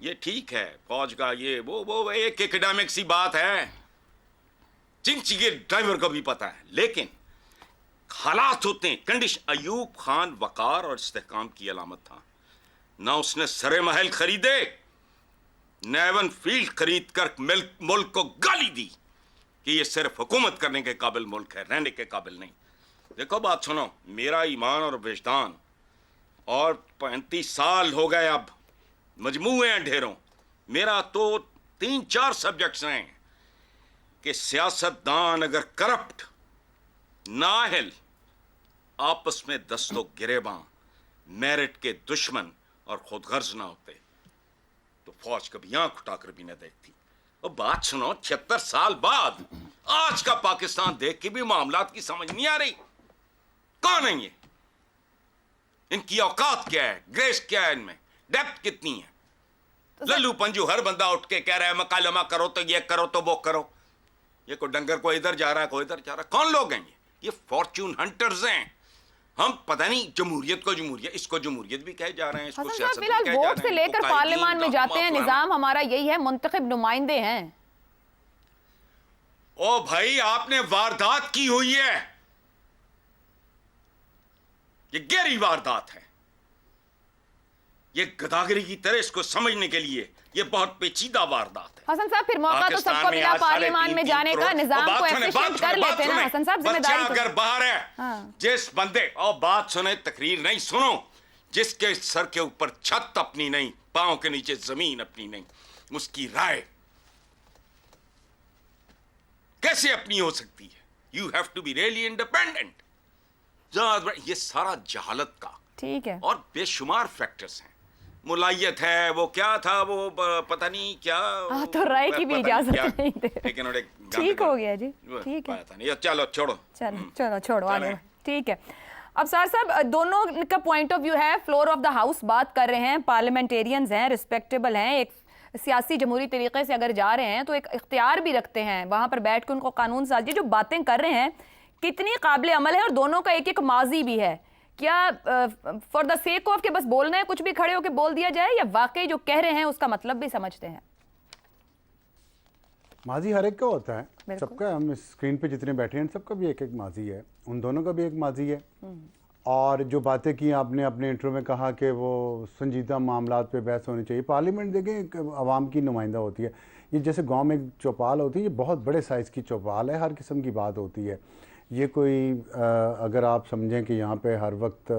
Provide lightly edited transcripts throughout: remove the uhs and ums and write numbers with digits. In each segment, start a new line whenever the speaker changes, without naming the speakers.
یہ ٹھیک ہے فوج کا یہ وہ ایک ایکڈیمک سی بات ہے، چنچی ڈرائیور کو بھی پتا ہے، لیکن حالات ہوتے ہیں، کنڈیشن. ایوب خان وقار اور استحکام کی علامت تھا. نہ اس نے سرے محل خریدے، نیون فیلڈ خرید کر ملک کو گالی دی کہ یہ صرف حکومت کرنے کے قابل ملک ہے، رہنے کے قابل نہیں. دیکھو بات سنو، میرا ایمان اور وجدان، اور 35 سال ہو گئے اب، مجموعے ہیں ڈھیروں. میرا تو 3-4 سبجیکٹس ہیں کہ سیاست دان اگر کرپٹ، نااہل، آپس میں دست و گریباں، میرٹ کے دشمن اور خود غرض نہ ہوتے تو فوج کبھی آنکھ اٹھا کر بھی نہ دیکھتی. اور بات سنو، 76 سال بعد آج کا پاکستان دیکھ کے بھی معاملات کی سمجھ نہیں آ رہی. کون ہے یہ؟ ان کی اوقات کیا ہے؟ گریس کیا ہے ان میں؟ ڈیپتھ کتنی ہے؟ للو پنجو ہر بندہ اٹھ کے کہہ رہا ہے مکالمہ کرو تو یہ کرو تو وہ کرو. یہ کوئی ڈنگر کو ادھر جا رہا ہے، کوئی ادھر جا رہا ہے. کون لوگ ہیں یہ فارچون ہنٹرز ہیں. ہم پتہ نہیں جمہوریت کو جمہوریت، اس کو جمہوریت بھی کہے جا رہے ہیں، اس کو سیاست بھی کہے جا رہے ہیں.
ووٹ سے لے کر پارلیمان میں جاتے ہیں، نظام ہمارا یہی ہے، منتخب نمائندے ہیں.
او بھائی، آپ نے واردات کی ہوئی ہے، یہ گہری واردات ہے. یہ گداگری کی طرح اس کو سمجھنے کے لیے یہ بہت پیچیدہ واردات ہے.
حسن صاحب پھر موقع تو سب کو ملا پارلیمان میں جانے کا، نظام کو ایفیشینٹ کر لیتے ہیں نا حسن صاحب. ذمہ داری
اگر باہر ہے، جس بندے، اور بات سنیں، تقریر نہیں سنو، جس کے سر کے اوپر چھت اپنی نہیں، پاؤں کے نیچے زمین اپنی نہیں، اس کی رائے کیسے اپنی ہو سکتی ہے؟ You have to be really independent. یہ سارا جہالت کا
ٹھیک ہے،
اور بے شمار فیکٹرز ہیں. ملائیت ہے، وہ کیا تھا، وہ پتہ نہیں کیا،
تو رائے کی بھی اجازت نہیں دے. ٹھیک ہو گیا جی، ٹھیک ہے،
چلو چھوڑو،
چلو چھوڑو آگے. ٹھیک ہے. اب سار صاحب، دونوں کا پوائنٹ آف ویو ہے. فلور آف دا ہاؤس بات کر رہے ہیں، پارلیمنٹیرینز ہیں، رسپیکٹیبل ہیں، ایک سیاسی جمہوری طریقے سے اگر جا رہے ہیں تو ایک اختیار بھی رکھتے ہیں وہاں پر بیٹھ کے ان کو قانون سازی. جو باتیں کر رہے ہیں کتنی قابل عمل ہے، اور دونوں کا ایک ایک ماضی بھی ہے. کیا فار دا سیک آف کہ بس بولنا ہے، کچھ بھی کھڑے ہو کے بول دیا جائے، یا واقعی جو کہہ رہے ہیں اس کا مطلب بھی سمجھتے ہیں؟
ماضی ہر ایک کا ہوتا ہے، سب کا. ہم اس اسکرین پہ جتنے بیٹھے ہیں سب کا بھی ایک ایک ماضی ہے، ان دونوں کا بھی ایک ماضی ہے. اور جو باتیں کی آپ نے اپنے انٹرو میں کہا کہ وہ سنجیدہ معاملات پہ بحث ہونی چاہیے. پارلیمنٹ دیکھیں ایک عوام کی نمائندہ ہوتی ہے. یہ جیسے گاؤں میں ایک چوپال ہوتی ہے، یہ بہت بڑے سائز کی چوپال ہے، ہر قسم کی بات ہوتی ہے. یہ کوئی اگر آپ سمجھیں کہ یہاں پہ ہر وقت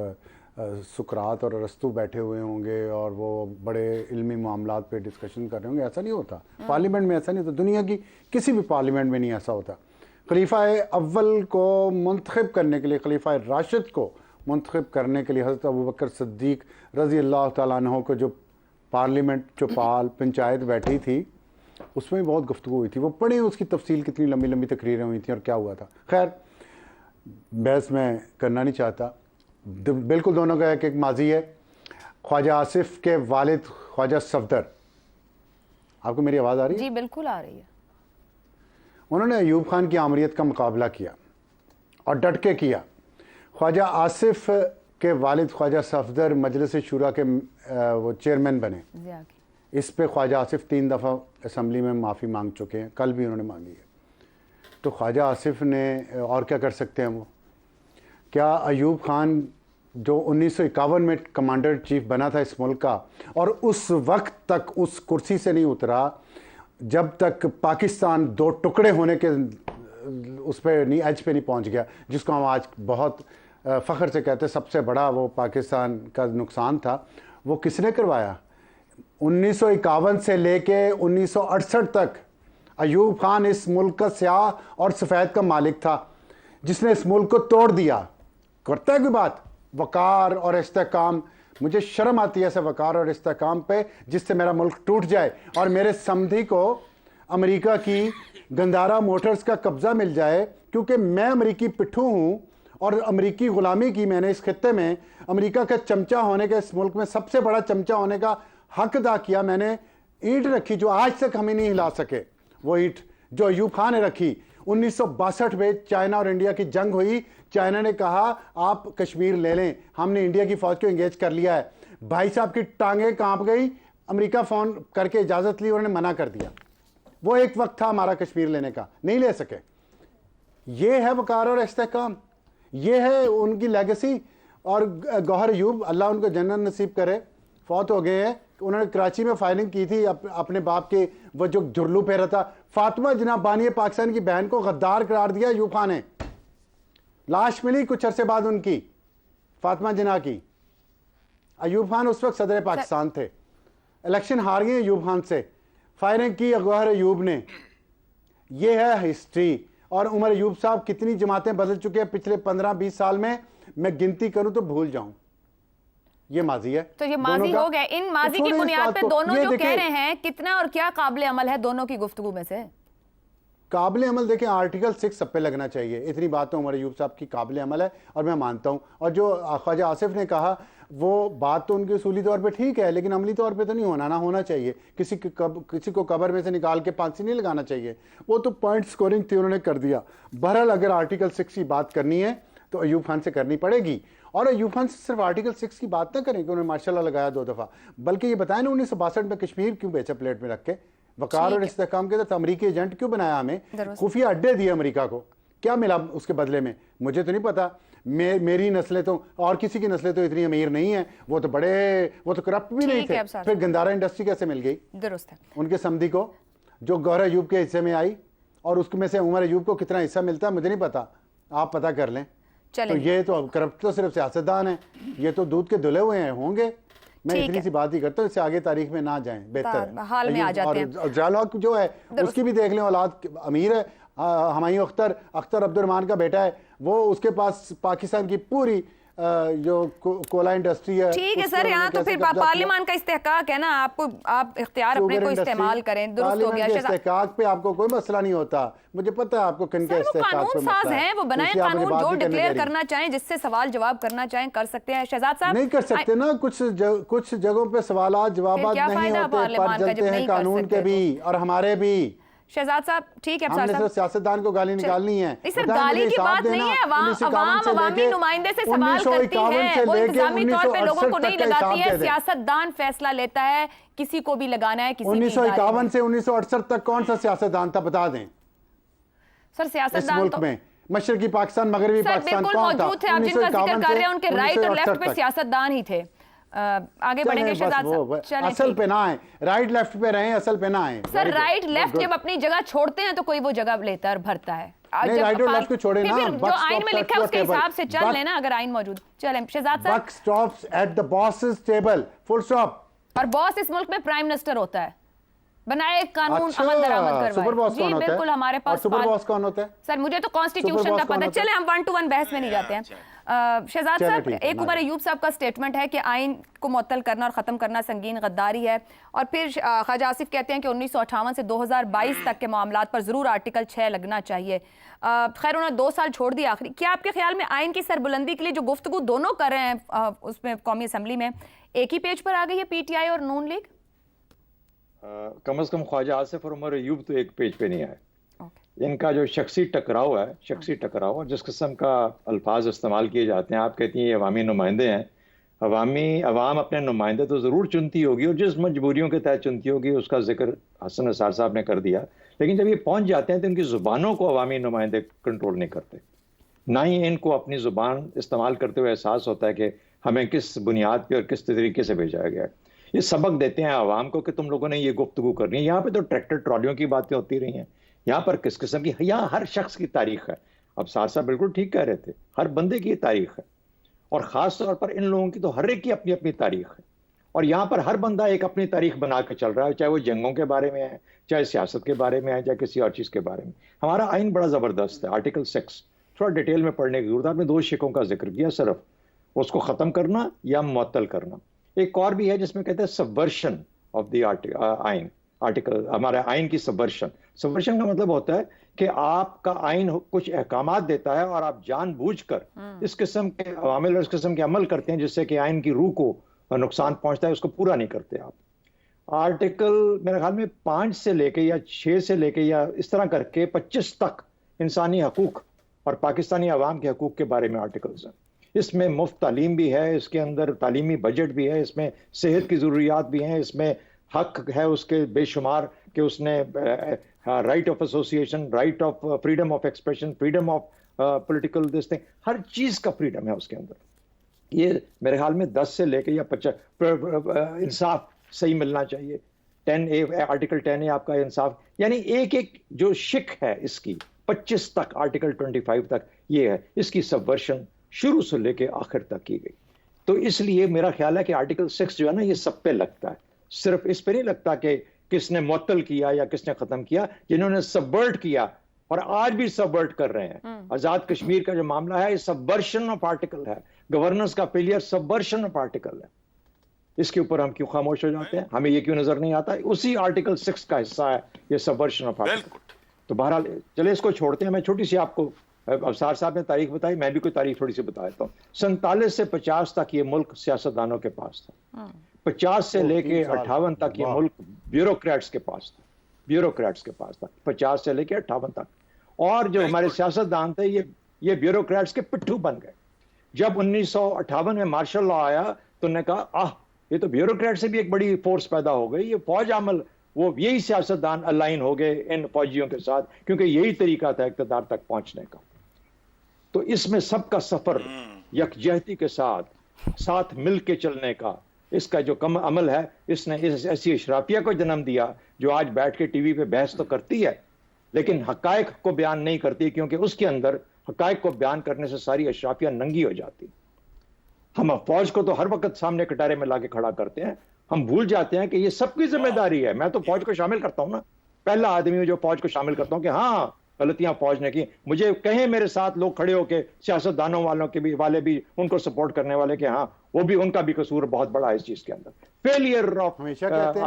سقراط اور ارسطو بیٹھے ہوئے ہوں گے اور وہ بڑے علمی معاملات پہ ڈسکشن کر رہے ہوں گے، ایسا نہیں ہوتا. پارلیمنٹ میں ایسا نہیں ہوتا، دنیا کی کسی بھی پارلیمنٹ میں نہیں ایسا ہوتا. خلیفہ اول کو منتخب کرنے کے لیے، خلیفہ راشد کو منتخب کرنے کے لیے حضرت ابوبکر صدیق رضی اللہ تعالیٰ عنہ کو جو پارلیمنٹ چوپال پنچایت بیٹھی تھی اس میں بہت گفتگو ہوئی تھی. وہ پڑھیں اس کی تفصیل، کتنی لمبی لمبی تقریریں ہوئی تھیں اور کیا ہوا تھا. خیر بحث میں کرنا نہیں چاہتا. بالکل دونوں کا ایک ایک ماضی ہے. خواجہ آصف کے والد خواجہ صفدر، آپ کو میری آواز آ رہی ہے؟
جی بالکل آ رہی ہے.
انہوں نے ایوب خان کی آمریت کا مقابلہ کیا اور ڈٹ کے کیا. خواجہ آصف کے والد خواجہ صفدر مجلس شورا کے وہ چیئرمین بنے. اس پہ خواجہ آصف 3 دفعہ اسمبلی میں معافی مانگ چکے ہیں، کل بھی انہوں نے مانگی ہے. تو خواجہ آصف نے اور کیا کر سکتے ہیں وہ؟ کیا ایوب خان جو 1951 میں کمانڈر چیف بنا تھا اس ملک کا، اور اس وقت تک اس کرسی سے نہیں اترا جب تک پاکستان 2 ٹکڑے ہونے کے اس پہ نہیں، ایج پہ نہیں پہنچ گیا، جس کو ہم آج بہت فخر سے کہتے ہیں سب سے بڑا وہ پاکستان کا نقصان تھا، وہ کس نے کروایا؟ 1951 سے لے کے 1968 تک ایوب خان اس ملک کا سیاہ اور سفید کا مالک تھا، جس نے اس ملک کو توڑ دیا. کرتا ہے کوئی بات وقار اور استحکام؟ مجھے شرم آتی ہے ایسے وقار اور استحکام پہ جس سے میرا ملک ٹوٹ جائے اور میرے سمدھی کو امریکہ کی گندارا موٹرز کا قبضہ مل جائے، کیونکہ میں امریکی پٹھو ہوں اور امریکی غلامی کی میں نے اس خطے میں، امریکہ کا چمچہ ہونے کا، اس ملک میں سب سے بڑا چمچہ ہونے کا حق ادا کیا. میں نے اینٹ رکھی جو آج تک ہمیں نہیں ہلا سکے، وہ اینٹ جو ایوب خان نے رکھی. 1962 میں چائنا اور انڈیا کی جنگ ہوئی، چائنا نے کہا آپ کشمیر لے لیں، ہم نے انڈیا کی فوج کو انگیج کر لیا ہے. بھائی صاحب کی ٹانگیں کانپ گئی، امریکہ فون کر کے اجازت لی, انہوں نے منع کر دیا. وہ ایک وقت تھا ہمارا کشمیر لینے کا, نہیں لے سکے. یہ ہے وقار اور استحکام, یہ ہے ان کی لیگسی. اور گوہر ایوب اللہ ان کو جنت نصیب کرے, فوت ہو گئے ہیں. انہوں نے کراچی میں فائلنگ کی تھی اپنے باپ کے, وہ جو جھرلو پھیرا تھا. فاطمہ جناح بانی پاکستان کی بہن کو غدار قرار دیا ایوب خان نے. لاش ملی کچھ عرصے بعد ان کی, فاطمہ جناح کی. ایوب خان اس وقت صدر پاکستان تھے, الیکشن ہار گئے ایوب خان سے, فائرنگ کی گوہر ایوب نے. یہ ہے ہسٹری. اور عمر ایوب صاحب کتنی جماعتیں بدل چکے ہیں پچھلے 15-20 سال میں, میں گنتی کروں تو بھول جاؤں. یہ ماضی ہے.
تو یہ ماضی ہو گئے. ان ماضی کی بنیاد پہ دونوں جو کہہ رہے ہیں, کتنا اور کیا قابل عمل ہے دونوں کی گفتگو میں سے؟
قابل عمل دیکھیں, آرٹیکل 6 سب پہ لگنا چاہیے. اتنی بات تو عمر ایوب صاحب کی قابل عمل ہے اور میں مانتا ہوں. اور جو خواجہ آصف نے کہا وہ بات تو ان کے اصولی طور پہ ٹھیک ہے, لیکن عملی طور پہ تو نہیں ہونا چاہیے. کسی کو قبر میں سے نکال کے پھانسی نہیں لگانا چاہیے. وہ تو پوائنٹ سکورنگ تھی, انہوں نے کر دیا. بہرحال اگر آرٹیکل 6 کی بات کرنی ہے تو ایوب خان سے کرنی پڑے گی. اور ایوب خان سے صرف آرٹیکل 6 کی بات نہ کریں کہ انہوں نے ماشاءاللہ لگایا 2 دفعہ, بلکہ یہ بتائیں نا 1962 میں کشمیر کیوں بیچا پلیٹ میں رکھ کے, وقار اور استحکام کے تحت امریکی ایجنٹ کیوں بنایا ہمیں, خفیہ اڈے دیے امریکہ کو, کیا ملا اس کے بدلے میں مجھے تو نہیں پتا. میری نسلیں تو اور کسی کی نسلیں تو اتنی امیر نہیں ہیں, وہ تو کرپٹ بھی نہیں تھے. پھر گندارا انڈسٹری کیسے مل گئی
درست ہے
ان کے سمدھی کو, جو گوہر ایوب کے حصے میں آئی, اور اس میں سے عمر ایوب کو کتنا حصہ ملتا ہے مجھے نہیں پتا, آپ پتہ کر لیں. تو یہ تو کرپٹ تو صرف سیاستدان ہیں, یہ تو دودھ کے دھلے ہوئے ہیں ہوں گے. میں اتنی سی بات ہی کرتا ہوں, اس سے آگے تاریخ میں نہ جائیں, بہتر ہے.
حال میں آ جاتے ہیں.
اور ڈائلاگ جو ہے اس کی بھی دیکھ لیں, اولاد امیر ہے. ہمایوں اختر عبد الرحمان کا بیٹا ہے, وہ اس کے پاس پاکستان کی پوری جو کولا انڈسٹری ہے.
ٹھیک ہے سر, یہاں تو پھر پارلیمان کا استحقاق ہے نا, آپ اختیار اپنے کو استعمال کریں. درست ہو گیا.
استحقاق پہ آپ کو کوئی مسئلہ نہیں ہوتا, مجھے پتہ ہے آپ کو کن کے استحقاق
قانون ساز ہیں, وہ بنائیں قانون, جو ڈکلیئر کرنا چاہیں, جس سے سوال جواب کرنا چاہیں کر سکتے ہیں. شہزاد صاحب
نہیں کر سکتے نا, کچھ جگہوں پہ سوالات جوابات نہیں ہوتے, پر جلتے ہیں قانون کے بھی اور ہمارے بھی.
شہزاد صاحب ٹھیک ہے,
ہم نے صرف سیاستدان کو گالی نکالنی ہے.
سر گالی کی بات نہیں ہے, عوام عوامی نمائندے سے سوال کرتی ہے, وہ انتظامی طور پہ لوگوں کو نہیں لگاتی ہے. سیاستدان فیصلہ لیتا ہے, کسی کو بھی لگانا ہے.
1951 سے 1968 تک کون سا سیاستدان تھا بتا دیں
سر؟
اس ملک میں مشرقی پاکستان مغربی پاکستان کون تھا؟
موجود تھے, آپ جن کا ذکر کر رہے ہیں ان کے رائٹ اور لیفٹ پہ سیاستدان ہی تھے. آگے بڑھیں گے شہزاد صاحب,
اصل پہ نہ آئیں, رائٹ لیفٹ پہ رہیں, اصل پہ نہ آئیں.
سر رائٹ لیفٹ جب اپنی جگہ چھوڑتے ہیں تو کوئی وہ جگہ لیتا ہے اور بھرتا ہے.
نہیں, رائٹ اور لیفٹ کو چھوڑے نا,
جو آئین میں لکھا ہے اس کے حساب سے چل لینا, اگر آئین موجود. چلیں شہزاد صاحب.
Book stops at the boss's table, full stop.
اور باس اس ملک میں پرائم منسٹر ہوتا ہے, بنائے قانون عمل درآمد کروائے.
سپر باس کون ہوتا ہے؟
جی بالکل, ہمارے پاس
سپر باس کون ہوتا ہے؟
سر مجھے تو کانسٹیٹیوشن کا پتہ. چلیں ہم 1 to 1 بحث میں نہیں جاتے ہیں. شہزاد صاحب, ایک عمر ایوب صاحب کا سٹیٹمنٹ ہے کہ آئین کو معطل کرنا اور ختم کرنا سنگین غداری ہے, اور پھر خواجہ آصف کہتے ہیں کہ 1958 سے 2022 تک کے معاملات پر ضرور آرٹیکل 6 لگنا چاہیے. خیر انہوں نے 2 سال چھوڑ دیا آخری. کیا آپ کے خیال میں آئین کی سربلندی کے لیے جو گفتگو دونوں کر رہے ہیں اس میں قومی اسمبلی میں, ایک ہی پیج پر آ گئی ہے پی ٹی آئی اور نون لیگ؟
کم از کم خواجہ آصف اور عمر ایوب تو ایک پیج پہ نہیں آئے. ان کا جو شخصی ٹکراؤ ہے, جس قسم کا الفاظ استعمال کیے جاتے ہیں, آپ کہتی ہیں یہ عوامی نمائندے ہیں. عوام اپنے نمائندے تو ضرور چنتی ہوگی, اور جس مجبوریوں کے تحت چنتی ہوگی اس کا ذکر حسن نثار صاحب نے کر دیا, لیکن جب یہ پہنچ جاتے ہیں تو ان کی زبانوں کو عوامی نمائندے کنٹرول نہیں کرتے, نہ ہی ان کو اپنی زبان استعمال کرتے ہوئے احساس ہوتا ہے کہ ہمیں کس بنیاد پہ اور کس طریقے سے بھیجا گیا ہے. یہ سبق دیتے ہیں عوام کو کہ تم لوگوں نے یہ گفتگو کرنی ہے. یہاں پہ تو ٹریکٹر ٹرالیوں کی باتیں ہوتی رہی ہیں, یہاں پر کس قسم کی, یہاں ہر شخص کی تاریخ ہے. اب ساتھ ساتھ بالکل ٹھیک کہہ رہے تھے, ہر بندے کی تاریخ ہے, اور خاص طور پر ان لوگوں کی تو ہر ایک کی اپنی اپنی تاریخ ہے. اور یہاں پر ہر بندہ ایک اپنی تاریخ بنا کے چل رہا ہے, چاہے وہ جنگوں کے بارے میں ہے, چاہے سیاست کے بارے میں ہے, چاہے کسی اور چیز کے بارے میں. ہمارا آئین بڑا زبردست ہے. آرٹیکل 6 تھوڑا ڈیٹیل میں پڑھنے کی ضرورت ہے. آپ نے 2 شقوں کا ذکر کیا, صرف اس کو ختم کرنا یا معطل کرنا. ایک اور بھی ہے جس میں کہتے ہیں سبورشن آف دی آئین, آرٹیکل ہمارے آئین کی سبورشن کا مطلب ہوتا ہے کہ آپ کا آئین کچھ احکامات دیتا ہے اور آپ جان بوجھ کر اس قسم کے عوامل اور اس قسم کے عمل کرتے ہیں جس سے کہ آئین کی روح کو نقصان پہنچتا ہے, اس کو پورا نہیں کرتے آپ. آرٹیکل میرے خیال میں 5 سے لے کے یا 6 سے لے کے یا اس طرح کر کے 25 تک انسانی حقوق اور پاکستانی عوام کے حقوق کے بارے میں آرٹیکلز ہیں. اس میں مفت تعلیم بھی ہے, اس کے اندر تعلیمی بجٹ بھی ہے, اس میں صحت کی ضروریات بھی ہیں, اس میں حق ہے اس کے بے شمار کہ اس نے right of association, right of freedom of expression, freedom of political this thing, ہر چیز کا فریڈم ہے اس کے اندر. یہ میرے خیال میں 10 سے لے کے یا 50 انصاف صحیح ملنا چاہیے. 10A آرٹیکل 10A آپ کا انصاف، یعنی ایک ایک جو شک ہے اس کی 25 تک آرٹیکل 25 تک یہ ہے، اس کی سبورشن شروع سے لے کے آخر تک کی گئی. تو اس لیے میرا خیال ہے کہ آرٹیکل 6 جو ہے نا یہ سب پہ لگتا ہے، صرف اس پہ نہیں لگتا کہ کس نے معطل کیا یا کس نے ختم کیا. جنہوں نے سبورٹ کیا اور آج بھی سبورٹ کر رہے ہیں. آزاد کشمیر کا جو معاملہ ہے یہ سبورشن آف آرٹیکل ہے. گورننس کا فیلئر سبورشن آف آرٹیکل ہے. اس کے اوپر ہم کیوں خاموش ہو جاتے ہیں؟ ہمیں یہ کیوں نظر نہیں آتا؟ اسی آرٹیکل 6 کا حصہ ہے یہ سبورشن آف آرٹیکل. تو بہرحال چلے اس کو چھوڑتے ہیں. میں چھوٹی سی آپ کو افسار صاحب نے تاریخ بتائی، میں بھی کوئی تاریخ تھوڑی سی بتا دیتا ہوں. 47 سے 50 تک یہ ملک سیاستدانوں کے پاس تھا. 50 سے لے کے 58 تک یہ ملک بیوروکریٹس کے پاس تھا. بیوروکریٹس کے پاس تھا 50 سے لے کے 58 تک. اور جو ہمارے سیاستدان تھے یہ بیوروکریٹس کے پٹھو بن گئے. جب 1958 میں مارشل لا آیا تو انہوں نے کہا یہ تو بیوروکریٹ سے بھی ایک بڑی فورس پیدا ہو گئی. یہ فوج عمل، وہ یہی سیاستدان الائن ہو گئے ان فوجیوں کے ساتھ، کیونکہ یہی طریقہ تھا اقتدار تک پہنچنے کا. تو اس میں سب کا سفر یکجہتی کے ساتھ مل کے چلنے کا، اس کا جو کم عمل ہے، اس نے ایسی اشرافیہ کو جنم دیا جو آج بیٹھ کے ٹی وی پہ بحث تو کرتی ہے لیکن حقائق کو بیان نہیں کرتی، کیونکہ اس کے اندر حقائق کو بیان کرنے سے ساری اشرافیہ ننگی ہو جاتی. ہم فوج کو تو ہر وقت سامنے کٹارے میں لا کے کھڑا کرتے ہیں، ہم بھول جاتے ہیں کہ یہ سب کی ذمہ داری ہے. میں تو فوج کو شامل کرتا ہوں نا، پہلا آدمی ہوں جو فوج کو شامل کرتا ہوں کہ ہاں غلطیاں فوج نے کی. مجھے کہیں میرے ساتھ لوگ کھڑے ہو کے سیاستدانوں والوں کے بھی والے بھی ان کو سپورٹ کرنے والے کہ ہاں وہ بھی ان کا بھی قصور بہت بڑا ہے اس چیز کے اندر. فیلئر آف
ہمیشہ کہتے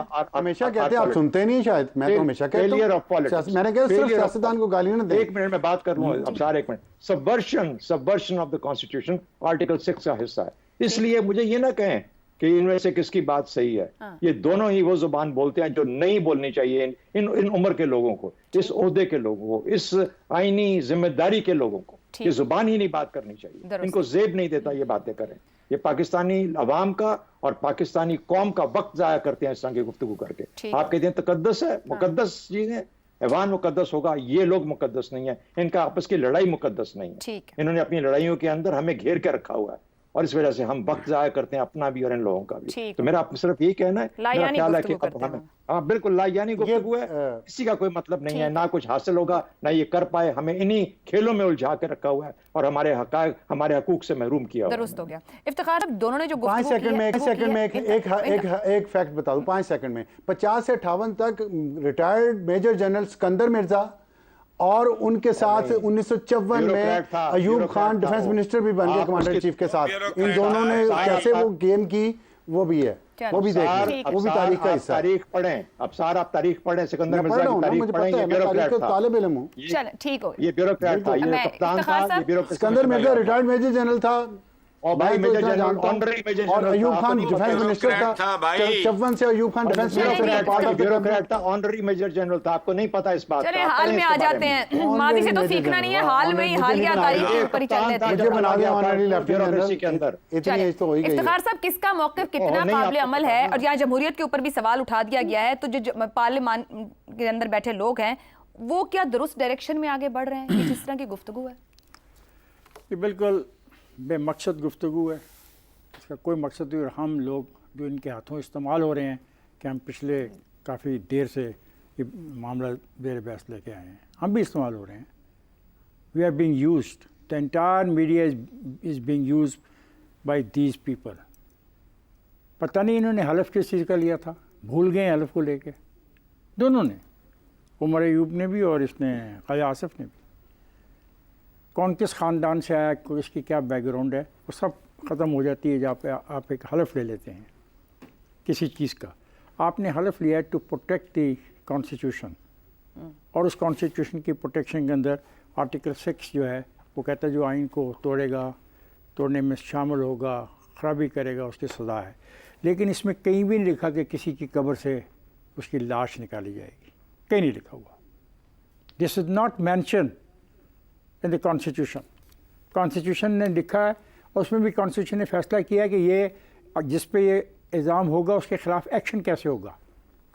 ہیں آپ سنتے نہیں شاید. میں تو ہمیشہ کہتا ہوں
فیلئر آف پالیٹکس.
میں نے کہا صرف سیاستدان کو گالی نہ دیں.
ایک منٹ میں بات کر لوں اب سارے، ایک minute. Subversion of the constitution article 6 کا حصہ ہے. اس لیے مجھے یہ نہ کہیں کہ ان میں سے کس کی بات صحیح ہے. یہ دونوں ہی وہ زبان بولتے ہیں جو نہیں بولنی چاہیے ان عمر کے لوگوں کو، اس عہدے کے لوگوں کو، اس آئینی ذمہ داری کے لوگوں کو. یہ زبان ہی نہیں بات کرنی چاہیے. ان کو زیب نہیں دیتا یہ باتیں کریں. یہ پاکستانی عوام کا اور پاکستانی قوم کا وقت ضائع کرتے ہیں اس طرح کی گفتگو کر کے. آپ کہتے ہیں تقدس ہے، مقدس چیزیں، ایوان مقدس ہوگا. یہ لوگ مقدس نہیں ہیں، ان کا آپس کی لڑائی مقدس نہیں ہے. انہوں نے اپنی لڑائیوں کے اندر ہمیں گھیر کے رکھا ہوا ہے اور اس وجہ سے ہم وقت ضائع کرتے ہیں اپنا بھی اور ان لوگوں کا بھی. تو میرا صرف یہی کہنا ہے، میرا خیال ہے کہ ہمیں ہاں بالکل لایانی گفتگو ہے، کسی کا کوئی مطلب نہیں ہے، نہ کچھ حاصل ہوگا نہ یہ کر پائے. ہمیں انہی کھیلوں میں الجھا کے رکھا ہوا ہے اور ہمارے حقائق، ہمارے حقوق سے محروم کیا ہوا ہے.
درست ہو گیا. افتخار اب دونوں نے جو
5 سیکنڈ میں ایک فیکٹ بتا دوں. 5 سیکنڈ میں 50 سے 58 تک retired major general Sikandar Mirza اور ان کے ساتھ 1954 میں ایوب خان ڈیفنس منسٹر بھی بن گئے کمانڈر چیف کے ساتھ. ان دونوں نے کیسے وہ گیم کی وہ بھی ہے، وہ بھی دیکھیں، وہ بھی تاریخ کا حصہ ہے.
تاریخ پڑھیں اب آپ تاریخ پڑھیں. سکندر مرزا کی تاریخ پڑھیں. یہ
میں تاریخ کا طالب علم ہوں.
چلیں ٹھیک ہو.
یہ بیوروکریٹ تھا، یہ کپتان تھا.
Sikandar Mirza retired major general تھا
اور بھائی میجر جنرل آنرری میجر
اور ایوب خان ڈیفنس منسٹر تھا. 54 سے Ayub Khan defence minister
bureaucrat تھا، آنرری میجر جنرل تھا. آپ کو نہیں پتا اس بات کا.
چلیں حال میں آ جاتے ہیں، ماضی سے تو سیکھنا نہیں ہے، حال میں ہی حالیہ تاریخ کے اوپر ہی چل لیتے ہیں.
مجھے بنا دیا آنرری لیفٹیننٹ
کے اندر.
اتنی ایج تو ہو ہی گئی ہے.
افتخار صاحب کس کا موقف کتنا قابل عمل ہے؟ اور یہاں جمہوریت کے اوپر بھی سوال اٹھا دیا گیا ہے، تو جو پارلیمان کے اندر بیٹھے لوگ ہیں وہ کیا درست ڈائریکشن میں آگے بڑھ رہے ہیں؟ یہ جس طرح کی گفتگو ہے
یہ بالکل بے مقصد گفتگو ہے. اس کا کوئی مقصد نہیں. اور ہم لوگ جو ان کے ہاتھوں استعمال ہو رہے ہیں کہ ہم پچھلے کافی دیر سے یہ معاملہ زیر بحث لے کے آئے ہیں، ہم بھی استعمال ہو رہے ہیں. We are being used. The entire media is being used by these people. پتہ نہیں انہوں نے حلف کس چیز کا لیا تھا، بھول گئے حلف کو لے کے. دونوں نے، عمر ایوب نے بھی اور اس نے خواجہ آصف نے بھی. کون کس خاندان سے آیا، اس کی کیا بیک گراؤنڈ ہے، وہ سب ختم ہو جاتی ہے جہاں پہ آپ ایک حلف لے لیتے ہیں کسی چیز کا. آپ نے حلف لیا ہے ٹو پروٹیکٹ دی کانسٹیٹیوشن، اور اس کانسٹیٹیوشن کی پروٹیکشن کے اندر آرٹیکل 6 جو ہے وہ کہتا ہے جو آئین کو توڑے گا، توڑنے میں شامل ہوگا، خرابی کرے گا، اس کی سزا ہے. لیکن اس میں کہیں بھی نہیں لکھا کہ کسی کی قبر سے اس کی لاش نکالی جائے گی، کہیں نہیں لکھا ہوا. This is not mention in the constitution. Constitution نے لکھا ہے اور اس میں بھی کانسٹیٹیوشن نے فیصلہ کیا کہ یہ جس پہ یہ الزام ہوگا اس کے خلاف ایکشن کیسے ہوگا.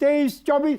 23, 24,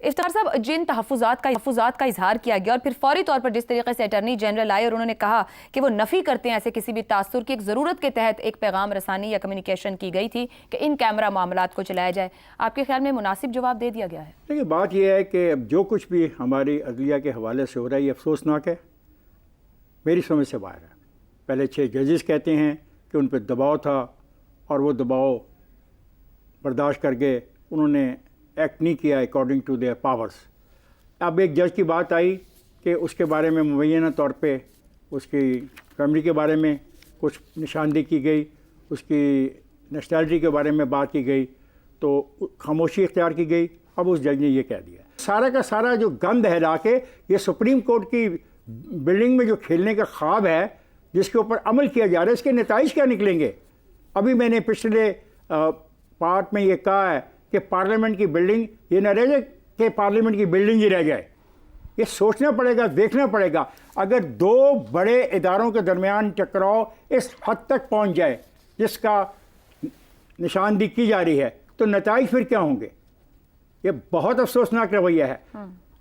افتخار صاحب، جن تحفظات کا اظہار کیا گیا اور پھر فوری طور پر جس طریقے سے اٹارنی جنرل آئے اور انہوں نے کہا کہ وہ نفی کرتے ہیں ایسے کسی بھی تاثر کی، ایک ضرورت کے تحت ایک پیغام رسانی یا کمیونیکیشن کی گئی تھی کہ ان کیمرہ معاملات کو چلایا جائے، آپ کے خیال میں مناسب جواب دے دیا گیا ہے؟
دیکھیے بات یہ ہے کہ اب جو کچھ بھی ہماری عدلیہ کے حوالے سے ہو رہا ہے یہ افسوسناک ہے، میری سمجھ سے باہر ہے۔ پہلے 6 ججز کہتے ہیں کہ ان پہ دباؤ تھا اور وہ دباؤ برداشت کر کے انہوں نے ایکٹ نہیں کیا اکارڈنگ ٹو دیئر پاورز۔ اب ایک جج کی بات آئی کہ اس کے بارے میں مبینہ طور پہ اس کی فیملی کے بارے میں کچھ نشاندہی کی گئی، اس کی نیشنلٹی کے بارے میں بات کی گئی، تو خاموشی اختیار کی گئی۔ اب اس جج نے یہ کہہ دیا، سارا کا سارا جو گند ہلا کے یہ سپریم کورٹ کی بلڈنگ میں جو کھیلنے کا خواب ہے جس کے اوپر عمل کیا جا رہا ہے، اس کے نتائج کیا نکلیں گے؟ ابھی میں نے پچھلے پارٹ میں یہ کہا ہے کہ پارلیمنٹ کی بلڈنگ یہ نہ رہ جائے کہ پارلیمنٹ کی بلڈنگ ہی رہ جائے، یہ سوچنا پڑے گا، دیکھنا پڑے گا۔ اگر 2 بڑے اداروں کے درمیان ٹکراؤ اس حد تک پہنچ جائے جس کا نشاندہی کی جا رہی ہے تو نتائج پھر کیا ہوں گے؟ یہ بہت افسوسناک رویہ ہے۔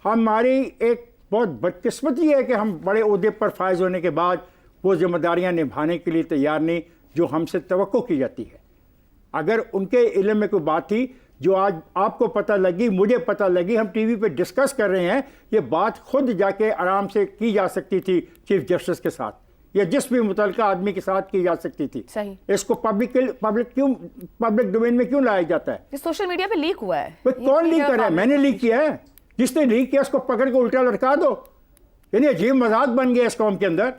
ہماری ایک بہت بدقسمتی ہے کہ ہم بڑے عہدے پر فائز ہونے کے بعد وہ ذمہ داریاں نبھانے کے لیے تیار نہیں جو ہم سے توقع کی جاتی ہے۔ اگر ان کے علم میں کوئی بات تھی جو آج آپ کو پتہ لگی، مجھے پتہ لگی، ہم ٹی وی پہ ڈسکس کر رہے ہیں، یہ بات خود جا کے آرام سے کی جا سکتی تھی چیف جسٹس کے ساتھ یا جس بھی متعلقہ آدمی کے ساتھ کی جا سکتی تھی۔
صحیح۔
اس کو پبلک ڈومین میں کیوں لایا جاتا ہے؟
یہ سوشل میڈیا پہ لیک ہوا ہے۔
کون لیک کر رہا ہے؟ میں نے لیک کیا ہے؟ جس نے لیک کیا اس کو پکڑ کے الٹا لٹکا دو۔ یعنی عجیب مذاق بن گیا اس قوم کے اندر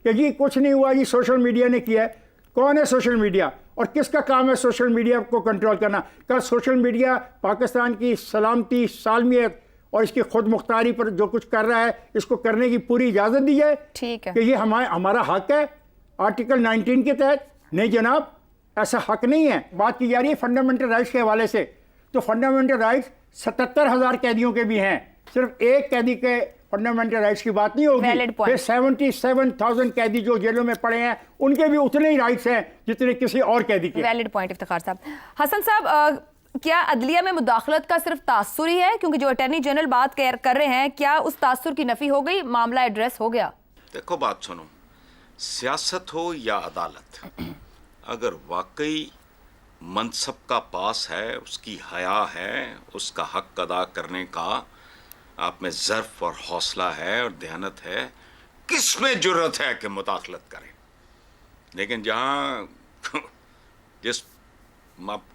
کہ جی کچھ نہیں ہوا، جی سوشل میڈیا نے کیا ہے۔ کون ہے سوشل میڈیا اور کس کا کام ہے سوشل میڈیا کو کنٹرول کرنا؟ کیا سوشل میڈیا پاکستان کی سلامتی، سالمیت اور اس کی خود مختاری پر جو کچھ کر رہا ہے اس کو کرنے کی پوری اجازت دی جائے؟
ٹھیک ہے
کہ یہ ہمارا حق ہے آرٹیکل 19 کے تحت؟ نہیں جناب، ایسا حق نہیں ہے۔ بات کی جا رہی ہے فنڈامنٹل رائٹس کے حوالے سے، تو فنڈامنٹل رائٹس 77,000 قیدیوں کے بھی ہیں، صرف ایک قیدی کے فنڈامنٹل رائٹس کی بات نہیں ہوگی۔ پھر 77,000 قیدی جو جیلوں میں پڑے ہیں ان کے بھی اتنے ہی رائٹس ہیں جتنے کسی اور قیدی کے۔
ویلڈ پوائنٹ افتخار صاحب۔ حسن صاحب، کیا عدلیہ میں مداخلت کا صرف تاثر ہی ہے؟ کیونکہ جو اٹارنی جنرل بات کر رہے ہیں، کیا اس تاثر کی نفی ہو گئی، معاملہ ایڈریس ہو گیا؟
دیکھو بات سنو، سیاست ہو یا عدالت، اگر واقعی منصب کا پاس ہے، اس کی حیا ہے، اس کا حق ادا کرنے کا آپ میں ظرف اور حوصلہ ہے اور دیانت ہے، کس میں جرت ہے کہ مداخلت کریں؟ لیکن جہاں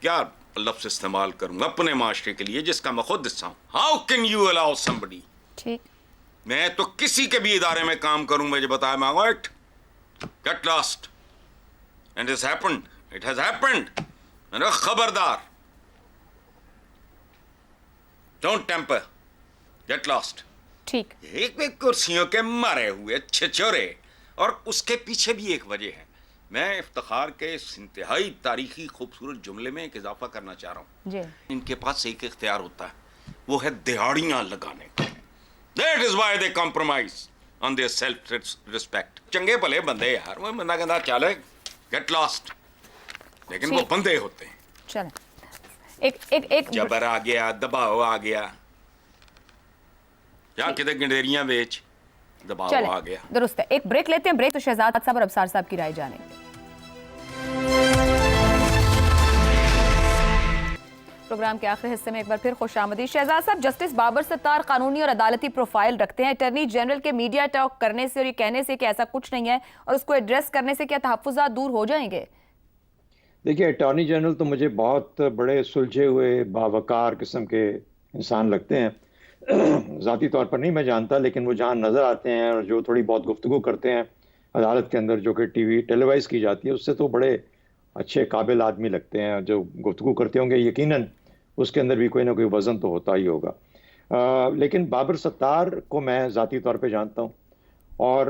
کیا لفظ استعمال کروں اپنے معاشرے کے لیے جس کا میں خود حصہ ہوں، how can you allow somebody؟
ٹھیک،
میں تو کسی کے بھی ادارے میں کام کروں، مجھے بتایا میں what get lost and it's happened, it has happened, خبردار، ڈونٹ ٹیمپر، گیٹ لاسٹ۔
ٹھیک،
ایک کرسیوں کے مارے ہوئے چھچورے، اور اس کے پیچھے بھی ایک وجہ ہے۔ میں افتخار کے اس انتہائی تاریخی خوبصورت جملے میں ایک اضافہ کرنا چاہ رہا ہوں۔
جی،
ان کے پاس ایک اختیار ہوتا ہے، وہ ہے دہاڑیاں لگانے کا۔ That is why they compromise on their self-respect۔ چنگے بھلے بندے یار، وہ بندہ کہتا چلے گیٹ لاسٹ، لیکن وہ بندے ہوتے ہیں۔
چلیں ایک
جبر آ گیا، دباؤ آ گیا، یا کتے گنڈیریاں بیچ، دباؤ آ گیا۔
درست ہے۔ ایک بریک لیتے ہیں، بریک تو شہزاد صاحب اور ابصار صاحب کی رائے جانیں گے۔ پروگرام کے آخری حصے میں ایک بار پھر خوش آمدید۔ شہزاد صاحب، جسٹس بابر ستار قانونی اور عدالتی پروفائل رکھتے ہیں، اٹارنی جنرل کے میڈیا ٹاک کرنے سے اور یہ کہنے سے کہ ایسا کچھ نہیں ہے اور اس کو ایڈریس کرنے سے کیا تحفظات دور ہو جائیں گے؟
دیکھیے، اٹارنی جنرل تو مجھے بہت بڑے سلجھے ہوئے باوقار قسم کے انسان لگتے ہیں، ذاتی طور پر نہیں میں جانتا، لیکن وہ جہاں نظر آتے ہیں اور جو تھوڑی بہت گفتگو کرتے ہیں عدالت کے اندر جو کہ ٹی وی ٹیلی وائز کی جاتی ہے، اس سے تو بڑے اچھے قابل آدمی لگتے ہیں۔ جو گفتگو کرتے ہوں گے یقیناً اس کے اندر بھی کوئی نہ کوئی وزن تو ہوتا ہی ہوگا۔ لیکن بابر ستار کو میں ذاتی طور پہ جانتا ہوں اور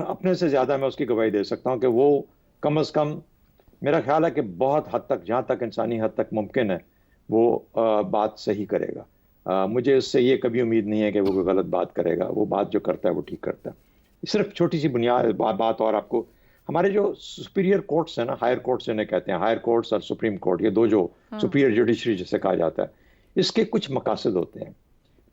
اپنے سے زیادہ میں اس کی گواہی دے سکتا ہوں کہ وہ کم از کم میرا خیال ہے کہ بہت حد تک، جہاں تک انسانی حد تک ممکن ہے، وہ بات صحیح کرے گا۔ مجھے اس سے یہ کبھی امید نہیں ہے کہ وہ کوئی غلط بات کرے گا، وہ بات جو کرتا ہے وہ ٹھیک کرتا ہے۔ صرف چھوٹی سی بنیاد بات اور آپ کو، ہمارے جو سپیریئر کورٹس ہیں نا، ہائر کورٹس انہیں کہتے ہیں، ہائر کورٹس اور سپریم کورٹ، یہ دو جو سپیریئر جوڈیشری جسے کہا جاتا ہے، اس کے کچھ مقاصد ہوتے ہیں۔